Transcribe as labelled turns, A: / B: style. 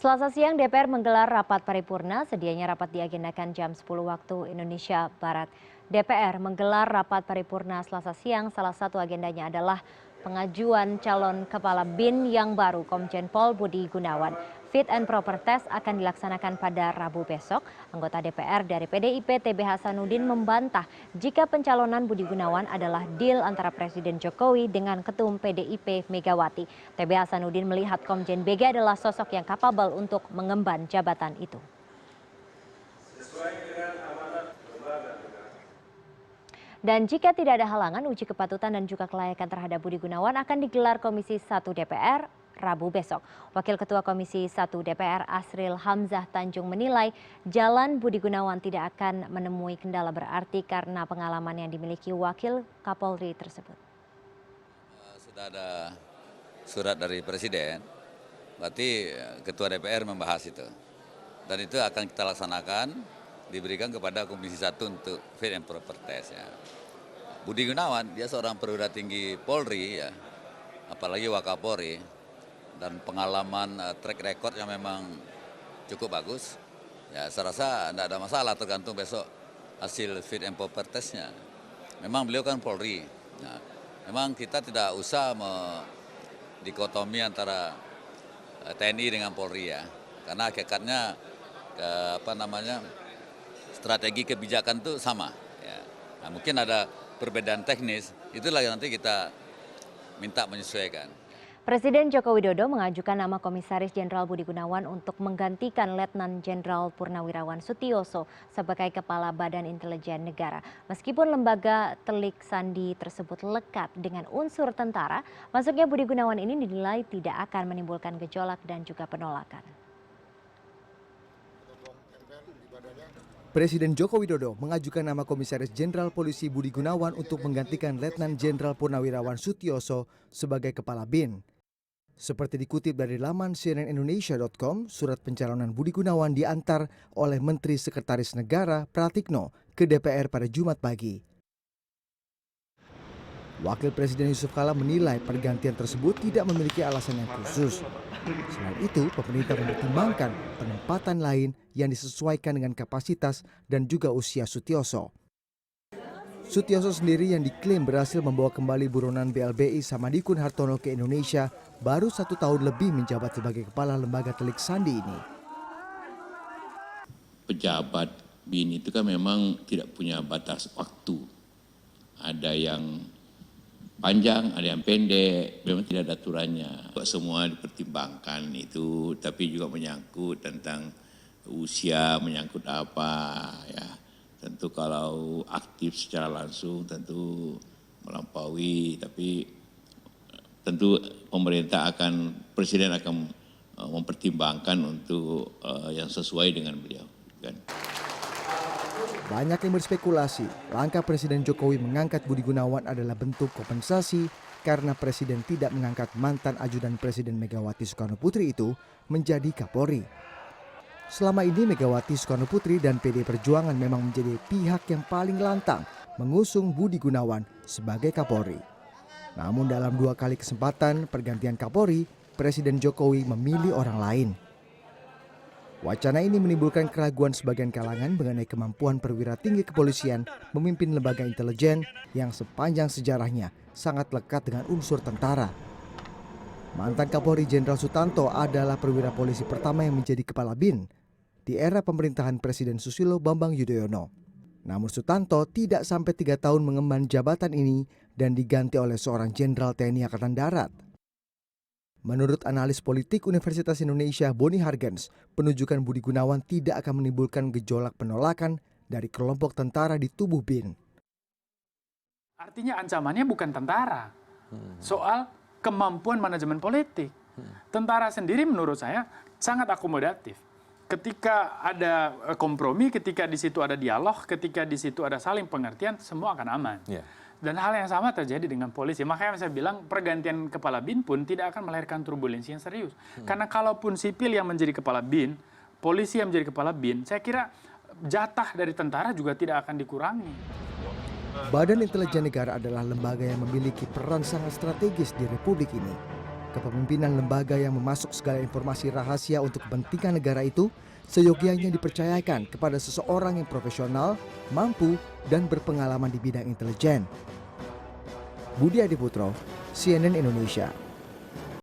A: Selasa siang DPR menggelar rapat paripurna, sedianya rapat diagendakan jam 10 waktu Indonesia Barat. DPR menggelar rapat paripurna Selasa siang, salah satu agendanya adalah pengajuan calon kepala BIN yang baru Komjen Pol Budi Gunawan. Fit and proper test akan dilaksanakan pada Rabu besok. Anggota DPR dari PDIP TB Hasanuddin membantah jika pencalonan Budi Gunawan adalah deal antara Presiden Jokowi dengan Ketum PDIP Megawati. TB Hasanuddin melihat Komjen BG adalah sosok yang kapabel untuk mengemban jabatan itu. Dan jika tidak ada halangan, uji kepatutan dan juga kelayakan terhadap Budi Gunawan akan digelar Komisi 1 DPR Rabu besok. Wakil Ketua Komisi 1 DPR Asril Hamzah Tanjung menilai jalan Budi Gunawan tidak akan menemui kendala berarti karena pengalaman yang dimiliki Wakil Kapolri tersebut.
B: Sudah ada surat dari Presiden, berarti Ketua DPR membahas itu. Dan itu akan kita laksanakan, diberikan kepada Komisi 1 untuk fit and proper test. Ya. Budi Gunawan, dia seorang perwira tinggi Polri, ya, apalagi Wakapolri, dan pengalaman track record yang memang cukup bagus. Ya, saya rasa tidak ada masalah tergantung besok hasil fit and proper testnya. Memang beliau kan Polri. Ya, memang kita tidak usah dikotomi antara TNI dengan Polri ya, karena hakikatnya strategi kebijakan itu sama. Ya. Nah, mungkin ada perbedaan teknis, itulah yang nanti kita minta menyesuaikan.
A: Presiden Joko Widodo mengajukan nama Komisaris Jenderal Budi Gunawan untuk menggantikan Letnan Jenderal Purnawirawan Sutioso sebagai Kepala Badan Intelijen Negara. Meskipun lembaga telik sandi tersebut lekat dengan unsur tentara, masuknya Budi Gunawan ini dinilai tidak akan menimbulkan gejolak dan juga penolakan.
C: Presiden Joko Widodo mengajukan nama Komisaris Jenderal Polisi Budi Gunawan untuk menggantikan Letnan Jenderal Purnawirawan Sutioso sebagai Kepala BIN. Seperti dikutip dari laman cnnindonesia.com, surat pencalonan Budi Gunawan diantar oleh Menteri Sekretaris Negara Pratikno ke DPR pada Jumat pagi. Wakil Presiden Yusuf Kala menilai pergantian tersebut tidak memiliki alasan yang khusus. Selain itu, pemerintah mempertimbangkan penempatan lain yang disesuaikan dengan kapasitas dan juga usia Sutioso. Sutioso sendiri yang diklaim berhasil membawa kembali buronan BLBI Samadikun Hartono ke Indonesia baru 1 tahun lebih menjabat sebagai kepala lembaga telik sandi ini.
D: Pejabat BIN itu kan memang tidak punya batas waktu. Ada yang panjang, ada yang pendek, memang tidak ada aturannya. Semua dipertimbangkan itu, tapi juga menyangkut tentang usia, menyangkut apa ya. Tentu kalau aktif secara langsung tentu melampaui, tapi tentu Presiden akan mempertimbangkan untuk yang sesuai dengan beliau. Kan?
C: Banyak yang berspekulasi, langkah Presiden Jokowi mengangkat Budi Gunawan adalah bentuk kompensasi karena Presiden tidak mengangkat mantan ajudan Presiden Megawati Soekarno Putri itu menjadi Kapolri. Selama ini Megawati Soekarno Putri dan PD Perjuangan memang menjadi pihak yang paling lantang mengusung Budi Gunawan sebagai Kapolri. Namun dalam 2 kali kesempatan pergantian Kapolri, Presiden Jokowi memilih orang lain. Wacana ini menimbulkan keraguan sebagian kalangan mengenai kemampuan perwira tinggi kepolisian memimpin lembaga intelijen yang sepanjang sejarahnya sangat lekat dengan unsur tentara. Mantan Kapolri Jenderal Sutanto adalah perwira polisi pertama yang menjadi kepala BIN di era pemerintahan Presiden Susilo Bambang Yudhoyono. Namun Sutanto tidak sampai 3 tahun mengemban jabatan ini dan diganti oleh seorang Jenderal TNI Angkatan Darat. Menurut analis politik Universitas Indonesia Boni Hargens, penunjukan Budi Gunawan tidak akan menimbulkan gejolak penolakan dari kelompok tentara di tubuh BIN.
E: Artinya ancamannya bukan tentara, soal kemampuan manajemen politik. Tentara sendiri menurut saya sangat akomodatif. Ketika ada kompromi, ketika di situ ada dialog, ketika di situ ada saling pengertian, semua akan aman. Yeah. Dan hal yang sama terjadi dengan polisi. Makanya saya bilang pergantian kepala BIN pun tidak akan melahirkan turbulensi yang serius. Karena kalaupun sipil yang menjadi kepala BIN, polisi yang menjadi kepala BIN, saya kira jatah dari tentara juga tidak akan dikurangi.
C: Badan Intelijen Negara adalah lembaga yang memiliki peran sangat strategis di Republik ini. Kepemimpinan lembaga yang memasuk segala informasi rahasia untuk kepentingan negara itu seyogianya dipercayakan kepada seseorang yang profesional, mampu, dan berpengalaman di bidang intelijen. Budi Adiputro, CNN Indonesia.